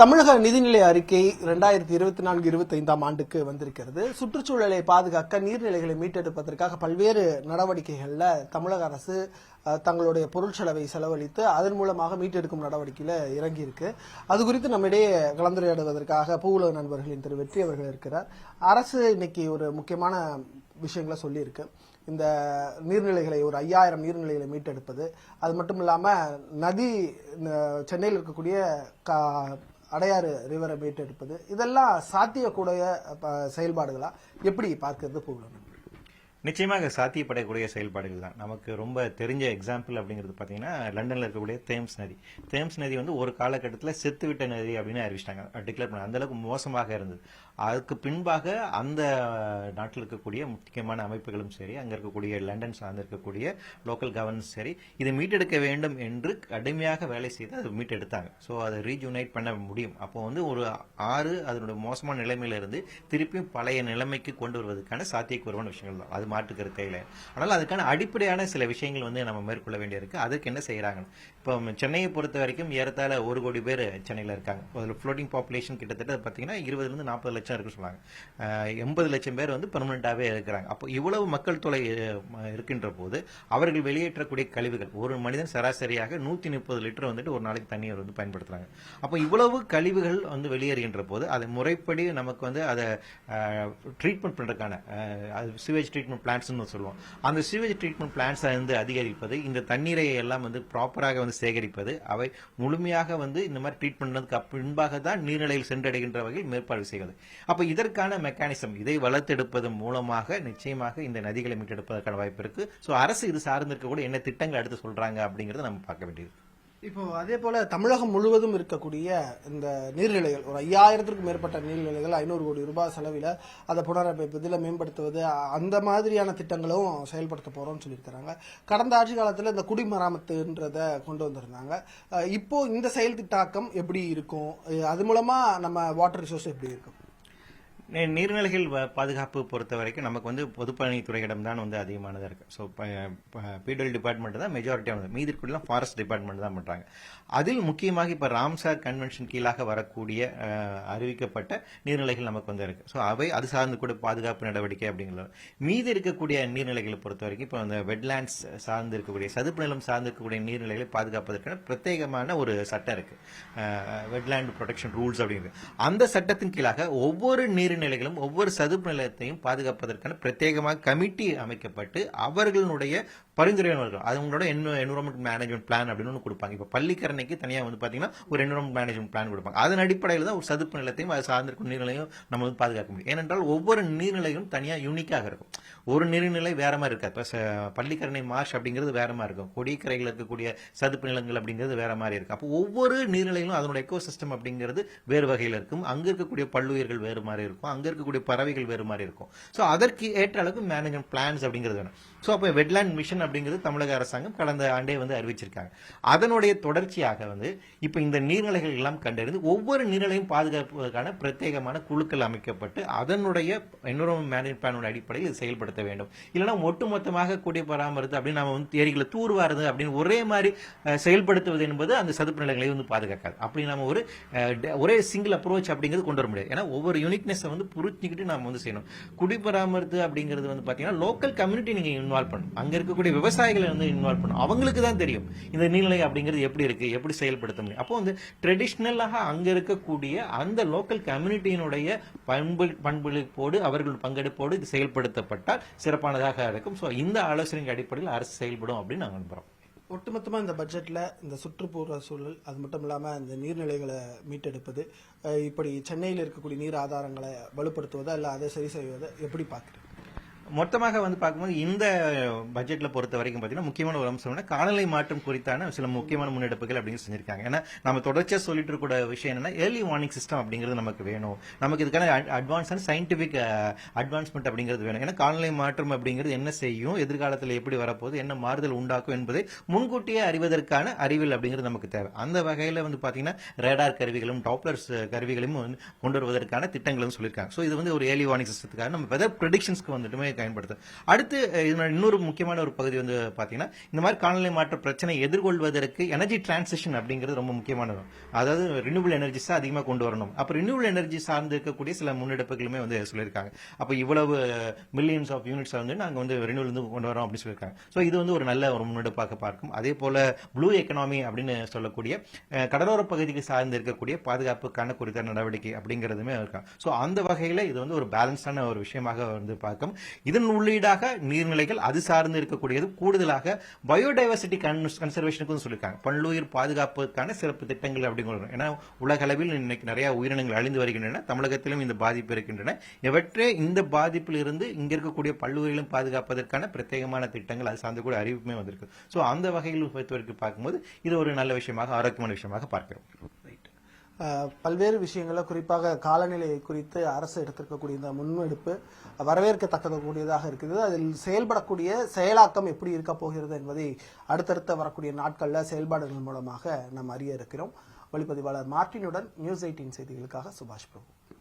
தமிழக நிதிநிலை அறிக்கை 2024-25 ஆண்டுக்கு வந்திருக்கிறது. சுற்றுச்சூழலை பாதுகாக்க நீர்நிலைகளை மீட்டெடுப்பதற்காக பல்வேறு நடவடிக்கைகள்ல தமிழக அரசு தங்களுடைய பொருட்செலவை செலவழித்து அதன் மூலமாக மீட்டெடுக்கும் நடவடிக்கையில இறங்கி இருக்கு. அது குறித்து நம்மிடையே கலந்துரையாடுவதற்காக பூவுலக நண்பர்களின் திரு வெற்றி அவர்கள் இருக்கிறார். அரசு இன்னைக்கு ஒரு முக்கியமான விஷயங்களை சொல்லியிருக்கு. இந்த நீர்நிலைகளை ஒரு 5000 நீர்நிலைகளை மீட்டெடுப்பது, அது மட்டும் இல்லாம நதி சென்னையில் இருக்கக்கூடிய அடையாறு ரிவரை மீட்டெடுப்பது, இதெல்லாம் சாத்தியக்கூடிய செயல்பாடுகளா எப்படி பார்க்கிறது பூவுலக? நிச்சயமாக சாத்தியப்படக்கூடிய செயல்பாடுகள் தான். நமக்கு ரொம்ப தெரிஞ்ச எக்ஸாம்பிள் அப்படிங்கிறது பார்த்தீங்கன்னா லண்டனில் இருக்கக்கூடிய தேம்ஸ் நதி வந்து ஒரு காலகட்டத்தில் செத்துவிட்ட நதி அப்படின்னு அறிவிச்சிட்டாங்க, டிக்ளேர் பண்ண. அந்த அளவுக்கு மோசமாக இருந்தது. அதுக்கு பின்பாக அந்த நாட்டில் இருக்கக்கூடிய முக்கியமான அமைப்புகளும் சரி, அங்கே இருக்கக்கூடிய லண்டன் சார்ந்து இருக்கக்கூடிய லோக்கல் கவர்னன்ஸ் சரி, இதை மீட்டெடுக்க வேண்டும் என்று கடுமையாக வேலை செய்து அதை மீட்டெடுத்தாங்க. ஸோ அதை ரீஜுனைட் பண்ண முடியும். அப்போ வந்து ஒரு ஆறு அதனுடைய மோசமான நிலைமையில இருந்து திருப்பியும் பழைய நிலைமைக்கு கொண்டு வருவதற்கான சாத்தியக்கூறுவான விஷயங்கள் தான், அது மாற்று கருத்தே இல்லை. ஆனால் அதுக்கான அடிப்படையான சில விஷயங்கள் வந்து நம்ம மேற்கொள்ள வேண்டியிருக்கு. அதுக்கு என்ன செய்யறாங்க? இப்போ சென்னையை பொறுத்த வரைக்கும் ஏறத்தாழ 1 கோடி பேர் சென்னையில் இருக்காங்க. அதில் ஃப்ளோட்டிங் பாப்புலேஷன் கிட்டத்தட்ட பார்த்தீங்கன்னா 20 to 40 லட்சம் இருக்கு சொல்லுவாங்க. 80 லட்சம் பேர் வந்து பெர்மனண்டாகவே இருக்கிறாங்க. அப்போ இவ்வளவு மக்கள் தொகை இருக்கின்ற போது அவர்கள் வெளியேற்றக்கூடிய கழிவுகள், ஒரு மனிதன் சராசரியாக 130 லிட்டர் வந்துட்டு ஒரு நாளைக்கு தண்ணீர் வந்து பயன்படுத்துறாங்க. அப்போ இவ்வளவு கழிவுகள் வந்து வெளியேறுகின்ற போது அதை முறைப்படி நமக்கு வந்து அதை ட்ரீட்மெண்ட் பண்றதுக்கான சிவேஜ் ட்ரீட்மெண்ட் பிளான்ட்ஸ்னு சொல்லுவோம். அந்த சிவேஜ் ட்ரீட்மெண்ட் பிளான்ட்ஸ் வந்து அதிகரிப்பது, இந்த தண்ணீரை எல்லாம் வந்து ப்ராப்பராக வந்து சேகரிப்பது, அவை முழுமையாக வந்து இந்த மாதிரி ட்ரீட் பண்ணதுக்கு பின்பாக தான் நீர்நிலையில் சென்றடைகின்ற வகையில் மேற்பாடு செய்வது. அப்ப இதற்கான மெக்கானிசம், இதை வளர்த்தெடுப்பதன் மூலமாக நிச்சயமாக இந்த நதிகளை மீட்டெடுப்பதற்கான வாய்ப்பு இருக்கு. ஸோ அரசு இது சார்ந்து இருக்க கூட என்ன திட்டங்கள் அடுத்து சொல்றாங்க அப்படிங்கறத நம்ம பார்க்க வேண்டியது. இப்போ அதே போல தமிழகம் முழுவதும் இருக்கக்கூடிய இந்த நீர்நிலைகள், ஒரு 5000க்கும் மேற்பட்ட நீர்நிலைகள் 500 கோடி ரூபாய் செலவில் அதை புனரமைப்பதில் மேம்படுத்துவது, அந்த மாதிரியான திட்டங்களும் செயல்படுத்த போறோம்னு சொல்லியிருக்கிறாங்க. கடந்த ஆட்சி காலத்தில் இந்த குடிமராமத்துன்றதை கொண்டு வந்திருந்தாங்க. இப்போ இந்த செயல் திட்டாக்கம் எப்படி இருக்கும்? அது மூலமா நம்ம வாட்டர் ரிசோர்ஸ் எப்படி இருக்கும்? நீர்நிலைகள் பாதுகாப்பு பொறுத்த வரைக்கும் நமக்கு வந்து பொதுப்பணித்துறையிடம் தான் வந்து அதிகமானதாக இருக்கு. ஸோ பிடபிள்யூ டிபார்ட்மெண்ட் தான் மெஜாரிட்டியானது, மீதி இருக்கலாம் ஃபாரஸ்ட் டிபார்ட்மெண்ட் தான் பண்றாங்க. அதில் முக்கியமாக இப்போ ராம்சார் கன்வென்ஷன் கீழாக வரக்கூடிய அறிவிக்கப்பட்ட நீர்நிலைகள் நமக்கு வந்து இருக்கு. ஸோ அவை அது சார்ந்து கூட பாதுகாப்பு நடவடிக்கை அப்படிங்கிறது. மீதி இருக்கக்கூடிய நீர்நிலைகளை பொறுத்த வரைக்கும் இப்போ அந்த வெட்லேண்ட்ஸ் சார்ந்து இருக்கக்கூடிய, சதுப்பு நிலம் சார்ந்து இருக்கக்கூடிய நீர்நிலைகளை பாதுகாப்பதற்கான பிரத்யேகமான ஒரு சட்டம் இருக்கு, வெட்லேண்ட் ப்ரொடெக்ஷன் ரூல்ஸ் அப்படிங்கிறது. அந்த சட்டத்தின் கீழாக ஒவ்வொரு நீர்நிலைகளும் ஒவ்வொரு சதுப்பு நிலத்தையும் பாதுகாப்பதற்கான பிரத்யேகமாக கமிட்டி அமைக்கப்பட்டு அவர்களுடைய பரிந்துரை இருக்கும். அது உங்களோட என்விரான்மெண்ட் மேனேஜ்மெண்ட் பிளான் அப்படின்னு ஒன்று கொடுப்பாங்க. இப்போ பள்ளிக்கரணைக்கு தனியாக வந்து பார்த்தீங்கன்னா ஒரு என்விரான்மெண்ட் மேனேஜ்மெண்ட் பிளான் கொடுப்பாங்க. அதன் அடிப்படையில் தான் ஒரு சதுப்பு நிலத்தையும் அது சார்ந்திருக்கும் நீர்நிலையும் நம்ம வந்து பாதுகாக்க முடியும். ஏனென்றால் ஒவ்வொரு நீர்நிலையும் தனியாக யூனிக்காக இருக்கும். ஒரு நீர்நிலை வேற மாதிரி இருக்காது. இப்போ பள்ளிக்கரணை மார்ஷ் அப்படிங்கிறது வேற மாதிரி இருக்கும், கொடிக்கரையில் இருக்கக்கூடிய சதுப்பு நிலங்கள் அப்படிங்கிறது வேற மாதிரி இருக்கும். அப்போ ஒவ்வொரு நீர்நிலையிலும் அதனோட எக்கோ சிஸ்டம் அப்படிங்கிறது வேறு வகையில் இருக்கும். அங்க இருக்கக்கூடிய பல்லுயிர்கள் வேறு மாதிரி இருக்கும், அங்க இருக்கக்கூடிய பறவைகள் வேறு மாதிரி இருக்கும். ஸோ அதற்கு ஏற்ற அளவுக்கு மேனேஜ்மெண்ட் பிளான்ஸ் அப்படிங்கிறது வேணும். ஸோ அப்போ வெட்லேண்ட் மிஷன் அப்படிங்கிறது தமிழக அரசாங்கம் கடந்த ஆண்டே வந்து அறிவிச்சிருக்காங்க. அதனுடைய தொடர்ச்சியாக வந்து இப்ப இந்த நீர்நிலைகள் எல்லாம் கண்டறிந்து ஒவ்வொரு நீர்நிலையும் பாதுகாப்பதற்கான பிரத்யேகமான குழுக்கள் அமைக்கப்பட்டு அதனுடைய என்விரான்மெண்ட் மேனேஜ்மெண்ட் பிளானோட அடிப்படையில் இது செயல்படுத்த வேண்டும். இல்லைன்னா ஒட்டுமொத்தமாக கூடிய பராமரித்து அப்படின்னு நம்ம வந்து ஏரிகளை தூர்வாருது அப்படின்னு ஒரே மாதிரி செயல்படுத்துவது என்பது அந்த சதுப்பு நிலைகளை வந்து பாதுகாக்காது. அப்படி நம்ம ஒரே சிங்கிள் அப்ரோச் அப்படிங்கிறது கொண்டு வர முடியாது. ஏன்னா ஒவ்வொரு யூனிக்னஸ் வந்து புரிஞ்சுக்கிட்டு நாம வந்து செய்யணும். குடிபராமரித்து அப்படிங்கிறது வந்து பாத்தீங்கன்னா லோக்கல் கம்யூனிட்டி நீங்க இன்வால்வ் பண்ணணும், அங்க இருக்கக்கூடிய விவசாயிகளை வந்து இன்வால்வ் பண்ணணும். அவங்களுக்கு தான் தெரியும் இந்த நீர்நிலை அப்படிங்கிறது எப்படி இருக்கு, எப்படி செயல்படுத்த முடியும். அப்போ வந்து ட்ரெடிஷனலாக அங்க இருக்கக்கூடிய அந்த லோக்கல் கம்யூனிட்டியினுடைய பண்பளிப்போடு அவர்கள் பங்கெடுப்போடு இது செயல்படுத்தப்பட்டால் சிறப்பானதாக இருக்கும். ஸோ இந்த ஆலோசனை அடிப்படையில் அரசு செயல்படும் அப்படின்னு நாங்கள் நம்புறோம். ஒட்டுமொத்தமாக இந்த பட்ஜெட்டில் இந்த சுற்றுப்புற சூழல், அது மட்டும் இல்லாமல் இந்த நீர்நிலைகளை மீட்டெடுப்பது, இப்படி சென்னையில் இருக்கக்கூடிய நீர் ஆதாரங்களை வலுப்படுத்துவதா இல்லை அதை சரி செய்வதை எப்படி பார்க்குறீங்க? மொத்தமாக வந்து பார்க்கும்போது இந்த பட்ஜெட்ல பொறுத்த வரைக்கும் பார்த்தீங்கன்னா முக்கியமான ஒரு அம்சம் காலநிலை மாற்றம் குறித்தான சில முக்கியமான முன்னெடுப்புகள் அப்படின்னு செஞ்சிருக்காங்க. ஏன்னா நம்ம தொடர்ச்சியா சொல்லிட்டு இருக்க விஷயம் என்னன்னா ஏர்லி வார்னிங் சிஸ்டம் அப்படிங்கிறது நமக்கு வேணும். நமக்கு இதுக்கான அட்வான்ஸான சயின்டிபிக் அட்வான்ஸ்மெண்ட் அப்படிங்கிறது வேணும். ஏன்னா காலநிலை மாற்றம் அப்படிங்கிறது என்ன செய்யும், எதிர்காலத்தில் எப்படி வரப்போகுது, என்ன மாறுதல் உண்டாக்கும் என்பதை முன்கூட்டியே அறிவதற்கான அறிவியல் அப்படிங்கிறது நமக்கு தேவை. அந்த வகையில் வந்து பார்த்தீங்கன்னா ரேடார் கருவிகளும் டாப்லர்ஸ் கருவிகளையும் கொண்டு வருவதற்கான திட்டங்களும் சொல்லியிருக்காங்க. ஸோ இது வந்து ஒரு ஏர்லி வார்னிங் சிஸ்டத்துக்காக நம்ம வெதர் ப்ரெடிக்ஷன்ஸ்க்கு வந்துட்டுமே பயன்படுத்தும். அடுத்து இன்னொரு முக்கியமான ஒரு பகுதி வந்து பாத்தீங்கன்னா, இந்த மாதிரி காலநிலை மாற்ற பிரச்சனை எதிர்கொள்வதற்கு எனர்ஜி டிரான்சிஷன் அப்படிங்கிறது ரொம்ப முக்கியமானது. அதாவது ரினியூவபிள் எனர்ஜிஸ் அதிகமாக கொண்டு வரணும். அப்ப ரினியூவபிள் எனர்ஜி சார்ந்து இருக்கக்கூடிய சில முன்னெடுப்புகளுமே வந்து சொல்லியிருக்காங்க. அப்ப இவ்வளவு மில்லியன்ஸ் ஆஃப் யூனிட்ஸ் வந்து நாங்க வந்து ரினியூவல் வந்து கொண்டு வரோம் அப்படின்னு சொல்லியிருக்காங்க. ஸோ இது வந்து ஒரு நல்ல ஒரு முன்னெடுப்பாக பார்க்கும். அதே போல ப்ளூ எக்கனாமி அப்படின்னு சொல்லக்கூடிய கடலோர பகுதிக்கு சார்ந்து இருக்கக்கூடிய பாதுகாப்புக்கான குறித்த நடவடிக்கை அப்படிங்கிறதுமே இருக்கும். ஸோ அந்த வகையில இது வந்து ஒரு பேலன்ஸான ஒரு விஷயமாக வந்து பார்க்கும். இதன் உள்ளீடாக நீர்நிலைகள் அது சார்ந்து இருக்கக்கூடியது கூடுதலாக பயோடைவர்சிட்டி கன்சர்வேஷனுக்கு சொல்லியிருக்காங்க. பல்லுயிர் பாதுகாப்புக்கான சிறப்பு திட்டங்கள் அப்படிங்கிறது. ஏன்னா உலக அளவில் இன்னைக்கு நிறைய உயிரினங்கள் அழிந்து வருகின்றன. தமிழகத்திலும் இந்த பாதிப்பு இருக்கின்றன. இவற்றே இந்த பாதிப்பில் இருந்து இங்க இருக்கக்கூடிய பல்லுயிரிலும் பாதுகாப்பதற்கான பிரத்யேகமான திட்டங்கள் அது சார்ந்து கூட அறிவிப்புமே வந்திருக்கு. ஸோ அந்த வகையில் பொறுத்தவரைக்கும் பார்க்கும்போது இது ஒரு நல்ல விஷயமாக ஆரோக்கியமான விஷயமாக பார்க்கிறோம். பல்வேறு விஷயங்களை குறிப்பாக காலநிலை குறித்து அரசு எடுத்திருக்கக்கூடிய இந்த முன்னெடுப்பு வரவேற்கத்தக்கக்கூடியதாக இருக்குது. அதில் செயல்படக்கூடிய செயலாக்கம் எப்படி இருக்க போகிறது என்பதை அடுத்தடுத்த வரக்கூடிய நாட்களில் செயல்பாடுகள் மூலமாக நாம் அறிய இருக்கிறோம். ஒளிப்பதிவாளர் மார்ட்டினுடன் நியூஸ் 18 செய்திகளுக்காக சுபாஷ் பிரபு.